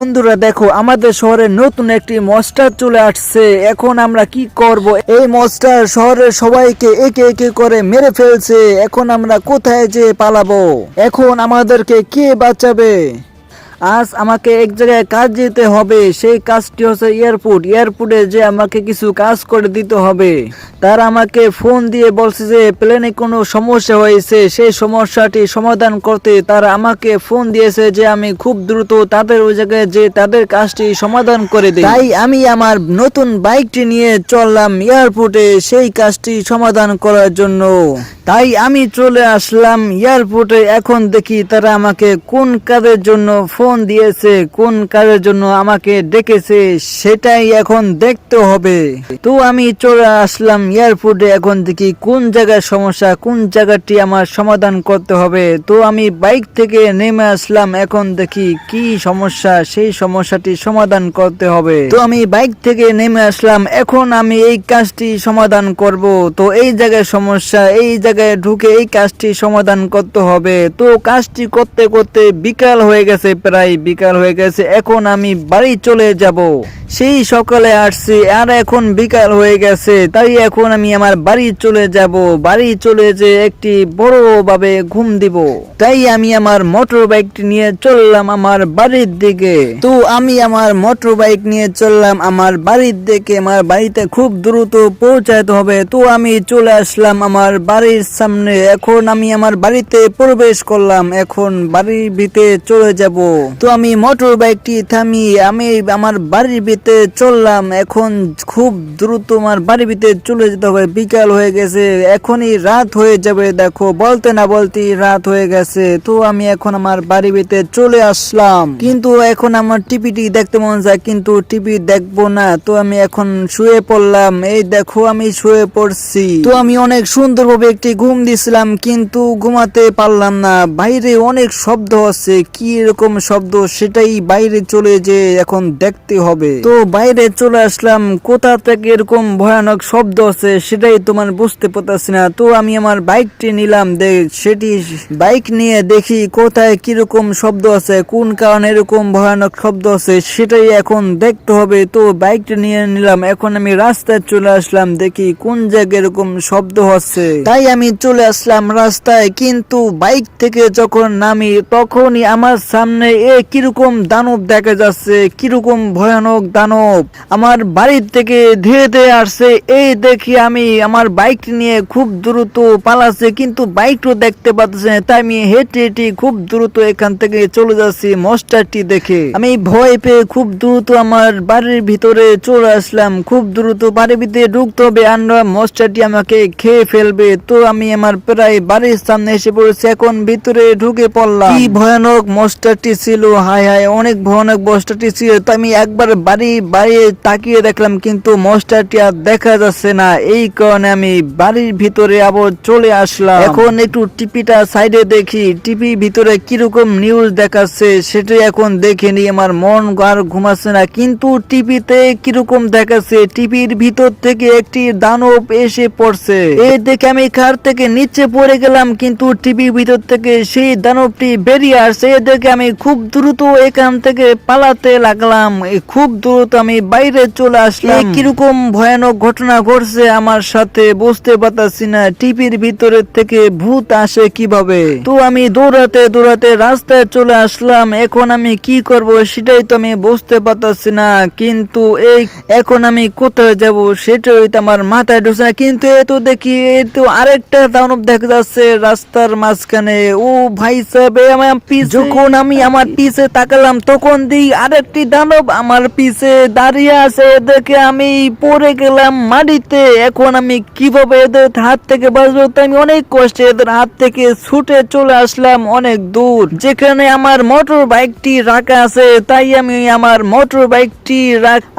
বন্ধুরা দেখো আমাদের শহরে নতুন একটি মনস্টার চলে আসছে। এখন আমরা কি করব? এই মনস্টার শহরের সবাইকে একে একে করে মেরে ফেলছে। এখন আমরা কোথায় যে পালাবো? এখন আমাদেরকে কে বাঁচাবে? আজ আমাকে এক জায়গায় কাজ যেতে হবে। সেই কাজটি হচ্ছে এয়ারপোর্টে যে আমাকে কিছু কাজ করে দিতে হবে। তারা আমাকে ফোন দিয়ে বলছে যে প্লেনে কোনো সমস্যা হয়েছে, সেই সমস্যাটি সমাধান করতে তারা আমাকে ফোন দিয়েছে যে আমি খুব দ্রুত তাদের ওই জায়গায় যে তাদের কাজটি সমাধান করে দিই। তাই আমি আমার নতুন বাইকটি নিয়ে চললাম এয়ারপোর্টে সেই কাজটি সমাধান করার জন্য। তাই আমি চলে আসলাম এয়ারপোর্টে। এখন দেখি তারা আমাকে কোন কাজের জন্য ফোন দিয়েছে, কোন কাজের জন্য আমাকে ডেকেছে, সেটাই এখন দেখতে হবে। তো আমি চলে আসলাম এয়ারপোর্টে। এখন দেখি কোন জায়গায় সমস্যা, কোন জায়গাটি আমার সমাধান করতে হবে। তো আমি বাইক থেকে নেমে আসলাম। এখন দেখি কি সমস্যা, সেই সমস্যাটি সমাধান করতে হবে। তো আমি বাইক থেকে নেমে আসলাম। এখন আমি এই কাজটি সমাধান করব। তো এই জায়গায় সমস্যা, এই জায়গায় ঢুকে এই কাজটি সমাধান করতে হবে। তো কাজটি করতে করতে বিকাল হয়ে গেছে, প্রায় বিকাল হয়ে গেছে। এখন আমি বাড়ি চলে যাব। সেই সকালে আসছি আর এখন বিকাল হয়ে গেছে। তাই এখন আমি আমার বাড়ি চলে যাব। বাড়ি চলে যে একটি বড় ভাবে ঘুম দিব। তাই আমি আমার মোটর বাইকটি নিয়ে চললাম আমার বাড়ির দিকে। তো আমি আমার মোটর বাইক নিয়ে চললাম আমার বাড়ির দিকে। আমার বাড়িতে খুব দ্রুত পৌঁছাতে হবে। তো আমি চলে আসলাম আমার বাড়ির সামনে। এখন আমি আমার বাড়িতে প্রবেশ করলাম। এখন বাড়ির ভিতরে চলে যাব। তো আমি মোটর বাইকটি থামিয়ে আমি আমার বাড়ির ভিতরে চললাম। এখন খুব দ্রুত আমার বাড়ির ভিতরে চলে যেতে হবে। বিকাল হয়ে গেছে, এখনই রাত হয়ে যাবে। দেখো বলতে না বলতেই রাত হয়ে গেছে। তো আমি এখন আমার বাড়ির ভিতরে চলে আসলাম। কিন্তু এখন আমার টিভিটি দেখতে মন যায়, কিন্তু টিভি দেখবো না। তো আমি এখন শুয়ে পড়লাম। এই দেখো আমি শুয়ে পড়ছি। তো আমি অনেক সুন্দরভাবে একটি ঘুম দিছিলাম, কিন্তু ঘুমাতে পারলাম না। বাইরে অনেক শব্দ হচ্ছে, কি এরকম শব্দ সেটাই বাইরে চলে যে এখন দেখতে হবে। তো বাইরে চলে আসলাম। কোথা থেকে এরকম ভয়ানক শব্দ আছে সেটাই তোমার বুঝতে পারতেছি না। তো আমি আমার বাইকটি নিলাম, সেটি বাইক নিয়ে দেখি কোথায় কিরকম শব্দ আছে, কোন কারণে এরকম ভয়ানক শব্দ আছে সেটাই এখন দেখতে হবে। তো বাইকটি নিয়ে নিলাম। এখন আমি রাস্তায় চলে আসলাম, দেখি কোন জায়গায় এরকম শব্দ হচ্ছে। তাই আমি চলে আসলাম রাস্তায়। কিন্তু বাইক থেকে যখন নামি তখনই আমার সামনে কিরকম দানব দেখা যাচ্ছে, কিরকম ভয়ানক দানব আমার বাড়ির থেকে ধীরে ধীরে আসছে। এই দেখি আমি আমার বাইক নিয়ে খুব দ্রুত পালাচ্ছে, কিন্তু বাইকও দেখতে পাচ্ছি না। তাই আমি হেঁটে হেঁটে খুব দ্রুত এখান থেকে চলে যাচ্ছি। মনস্টারটি দেখে আমি ভয় পেয়ে খুব দ্রুত আমার বাড়ির ভিতরে চলে আসলাম। খুব দ্রুত বাড়ির ভিতরে ঢুকতে হবে, আর মনস্টারটি আমাকে খেয়ে ফেলবে। তো আমি আমার প্রায় বাড়ির সামনে এসে পড়েছি। এখন ভিতরে ঢুকে পড়লাম। কি ভয়ানক মনস্টারটি ছিল, হায় হায় অনেক ভয়ানক মনস্টারটি ছিল। তো আমি একবার বাড়ি তাকিয়ে দেখলাম, কিন্তু মনস্টারটি আর দেখা যাচ্ছে না। এই কারণে আমি বাড়ির ভিতরে আবার চলে আসলাম। এখন একটু টিভিটা সাইডে দেখি, টিভি ভিতরে কিরকম নিউজ দেখাচ্ছে সেটাই এখন দেখে নি। আমার মন আর ঘুমাচ্ছে না, কিন্তু টিভিতে কিরকম দেখাচ্ছে, টিভির ভিতর থেকে একটি দানব এসে পড়ছে। এই দেখে আমি কার থেকে নিচে পড়ে গেলাম, কিন্তু টিভির ভিতর থেকে সেই দানবটি বেরিয়ে আসছে। এই দেখে আমি খুব দ্রুত এখান থেকে পালাতে লাগলাম। খুব দ্রুত আমি বাইরে চলে আসলাম। কিরকম ভয়ানক ঘটনা ঘটছে আমার সাথে বুঝতে পারতাছি না। টিভির ভিতরে থেকে ভূত আসে কিভাবে? তো আমি দৌড়াতে দৌড়াতে রাস্তায় চলে আসলাম। এখন আমি কি করব সেটাই তো আমি বুঝতে পারতাছি না। কিন্তু এখন আমি কোথায় যাব সেটাই তো আমার মাথায় ঢুকছে না। কিন্তু এই তো দেখি এই তো আরেকটা দানব দেখা যাচ্ছে রাস্তার মাঝখানে। ও ভাই সাহেব, যখন আমি আমার পিছে তাকালাম তখন দিই আরেকটি দানব আমার পিছে দাঁড়িয়ে আছে। দেখে আমি পড়ে গেলাম মাটিতে। এখন আমি কিভাবে এদের হাত থেকে বাঁচবো? তো আমি অনেক কষ্টে এদের হাত থেকে ছুটে চলে আসলাম অনেক দূর, যেখানে আমার মোটর বাইকটি রাখা আছে। তাই আমি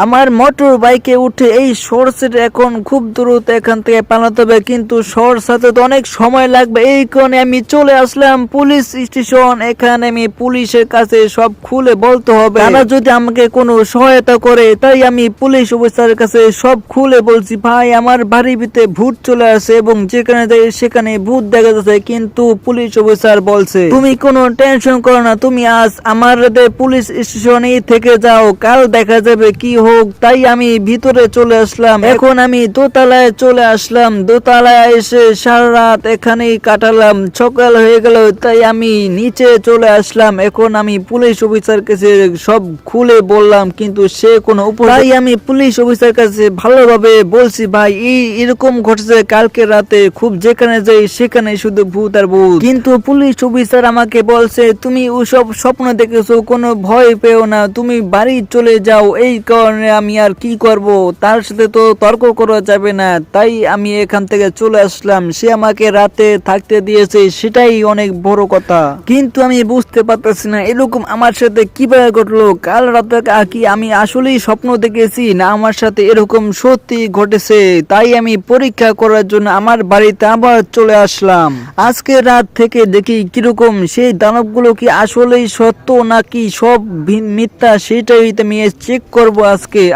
আমার মোটর বাইকে উঠে এই সোর্সের এখন খুব দ্রুত এখান থেকে পালাতে হবে, কিন্তু সোর্স সাথে তো অনেক সময় লাগবে। এই কারণে আমি চলে আসলাম পুলিশ স্টেশন। এখানে আমি পুলিশের কাছে সব খুলে বলতে হবে, তারা যদি আমাকে কোনো সহায়তা করে। তাই আমি পুলিশ অফিসারের কাছে সব খুলে বলছি, ভাই আমার বাড়ির ভিতরে ভূত চলে আসে এবং যেখানে যাই সেখানে ভূত দেখা যাচ্ছে। কিন্তু পুলিশ অফিসার বলছে, তুমি কোনো টেনশন করো না, তুমি আজ আমার পুলিশ স্টেশনে থেকে যাও, কাল দেখা যাবে কি হোক। তাই আমি ভিতরে চলে আসলাম। এখন আমি দোতলায় চলে আসলাম। দোতলায় এসে সারা রাত এখানেই কাটালাম। সকাল হয়ে গেল তাই আমি নিচে চলে আসলাম। এখন আমি পুলিশ অফিসার কাছে সব খুলে বললাম, কিন্তু সে কোনো তাই আমি পুলিশ অফিসার কাছে ভালোভাবে বলছি, ভাই এরকম ঘটেছে কালকে রাতে, খুব যেখানে যাই সেখানে শুধু ভূত আর ভূত। কিন্তু পুলিশ অফিসার আমাকে বলছে, তুমি ওসব স্বপ্ন দেখেছো, কোনো ভয় পেও না, তুমি বাড়ি চলে যাও। এই কারণে আমি আর কি করব, তার সাথে তো তর্ক করা যাবে না, তাই আমি এখান থেকে চলে আসলাম। সে আমাকে রাতে থাকতে দিয়েছে, সেটাই অনেক বড় কথা। কিন্তু আমি বুঝতে পারতেছি না এরকম আমার সাথে কিভাবে ঘটলো। কাল রাতে কি আমি আসলেই স্বপ্ন দেখেছি, না আমার সাথে এরকম সত্যি ঘটেছে? তাই আমি পরীক্ষা করার জন্য আমার বাড়িতে আবার চলে আসলাম। আজকে রাত থেকে দেখি কিরকম সেই দানবগুলো কি আসলেই সত্য নাকি সব মিথ্যা, সেটাই আমি চেক করব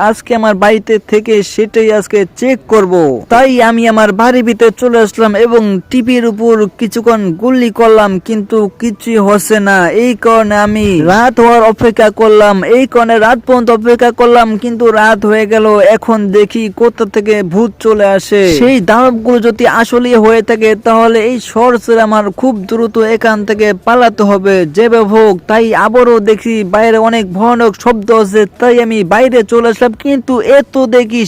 আজকে আমার বাড়িতে থেকে সেটাই আজকে চেক করব। তাই আমি আমার বাড়ির ভিতরে চলে আসলাম এবং টিভির উপর কিছুক্ষণ গুলি করলাম, কিন্তু কিছুই হচ্ছে না। এই কারণে আমি রাত হওয়ার অপেক্ষা করলাম। এই কারণে রাত পর্যন্ত অপেক্ষা করলাম, কিন্তু রাত হয়ে গেল। এখন দেখি কোথা থেকে ভূত চলে আসে। সেই দানবগুলো যদি আসলে হয়ে থাকে তাহলে এই শহর ছেড়ে আমার খুব দ্রুত এখান থেকে পালাতে হবে যেভাবে হোক। তাই আবারও দেখি বাইরে অনেক ভয়ানক শব্দ আছে, তাই আমি বাইরে চলে আসলাম। কিন্তু এত দেখি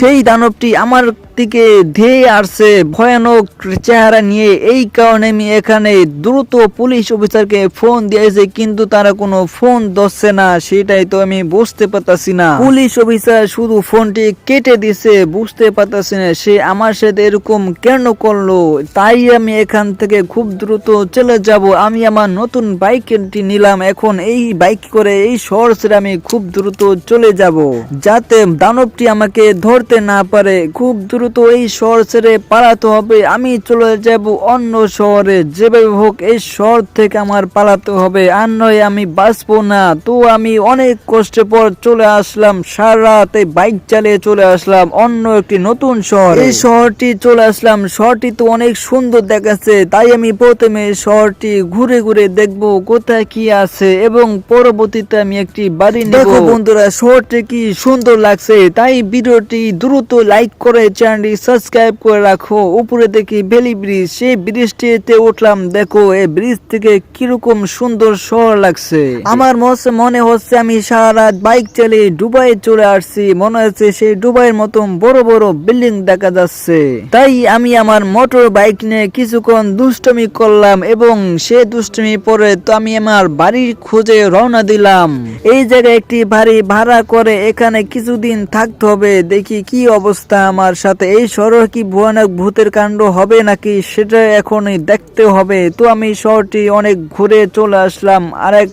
সেই দানবটি আমার দিকে ধেয়ে আসছে ভয়ানক চেহারা নিয়ে। এই কারণে আমি এখানে দ্রুত পুলিশ অফিসারকে ফোন দিয়েছে, কিন্তু তারা কোনো ফোন ধরছে না, সেটাই তো আমি বুঝতে পারতাছি না। পুলিশ অফিসার শুধু ফোনটি কেটে দিছে, বুঝতে পারতাছি না সে আমার সাথে এরকম কেন করলো। তাই আমি এখান থেকে খুব দ্রুত চলে যাব। আমি আমার নতুন বাইকটি নিলাম, এখন এই বাইক করে এই শহর ছেড়ে আমি খুব দ্রুত চলে যাব, যাতে দানবটি আমাকে ধরতে না পারে। খুব দ্রুত এই শহর ছেড়ে পালাতে হবে। আমি চলে যাব অন্য শহরে, যেভাবে হোক এই শহর থেকে আমার পালাতে হবে, আর নয় আমি বাঁচবো না। তো আমি অনেক কষ্টের পর চলে আসলাম, সারা রাত বাইক চালিয়ে চলে আসলাম অন্য একটি নতুন শহর। এই শহরটি চলে আসলাম, শহরটি তো অনেক সুন্দর দেখাচ্ছে। তাই আমি প্রথমে শহরটি ঘুরে ঘুরে দেখবো কোথায় কি আছে এবং পরবর্তীতে আমি একটি বাড়ি নেব। দেখো বন্ধুরা, শহরটি কি সুন্দর লাগছে। তাই ভিডিওটি দ্রুত লাইক করে চ্যানেলটি সাবস্ক্রাইব করে রাখো। উপরে দেখি ভ্যালি ব্রিজ, সেই ব্রিজটিতে উঠলাম। দেখো এই ব্রিজ থেকে কিরকম সুন্দর শহর লাগছে। আমার মনে হচ্ছে আমি সারা রাত বাইক চালিয়ে দুবাই চলে আসছি। মনে হচ্ছে সেই দুবাইয়ের মতন বড় বড় বিল্ডিং দেখা যাচ্ছে। তাই আমি আমার মোটর বাইক নিয়ে কিছুক্ষণ দুষ্টমি করলাম এবং সে দুষ্টমি পরে তো আমি আমার বাড়ির খোঁজে রওনা দিলাম। এই জায়গায় একটি বাড়ি ভাড়া করে এখানে কিছুদিন থাকতে হবে। দেখি কি অবস্থা আমার সাথে। এই শহরে কি ভয়ানক ভূতের কাণ্ড হবে নাকি সেটা এখনই দেখতে হবে। তো আমি শহরটি অনেক ঘুরে চলে আসলাম আরেক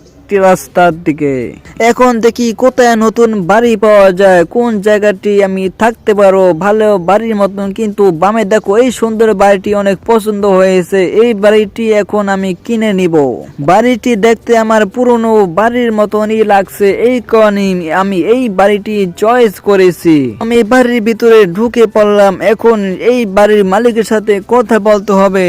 রাস্তার দিকে। এখন দেখি কোথায় নতুন বাড়ি পাওয়া যায়, কোন জায়গাটি আমি থাকতে পারো ভালো বাড়ির মতন। কিন্তু বামে দেখো এই সুন্দর বাড়িটি অনেক পছন্দ হয়েছে। এই বাড়িটি এখন আমি কিনে নিব। বাড়িটি দেখতে আমার পুরনো বাড়ির মতনই লাগছে, এই কারণে আমি এই বাড়িটি চয়েস করেছি। আমি বাড়ির ভিতরে ঢুকে পড়লাম। এখন এই বাড়ির মালিকের সাথে কথা বলতে হবে।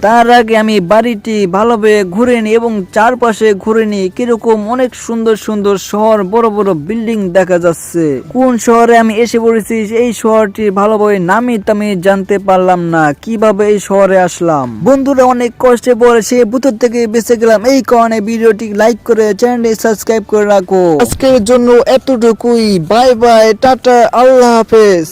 তার আগে আমি বাড়িটি ভালোভাবে ঘুরে নি এবং চারপাশে ঘুরে নি। কিরকম অনেক সুন্দর সুন্দর শহর, বড় বড় বিল্ডিং দেখা যাচ্ছে। কোন শহরে আমি এসে পড়েছি এই শহরটি ভালোভাবে নামি তামি জানতে পারলাম না, কিভাবে এই শহরে আসলাম। বন্ধুরা অনেক কষ্টে পরে সে ভূতের থেকে বেঁচে গেলাম। এই কারণে ভিডিওটি লাইক করে চ্যানেলটি সাবস্ক্রাইব করে রাখো। আজকের জন্য এতটুকুই। বাই বাই, টাটা, আল্লাহ হাফেজ।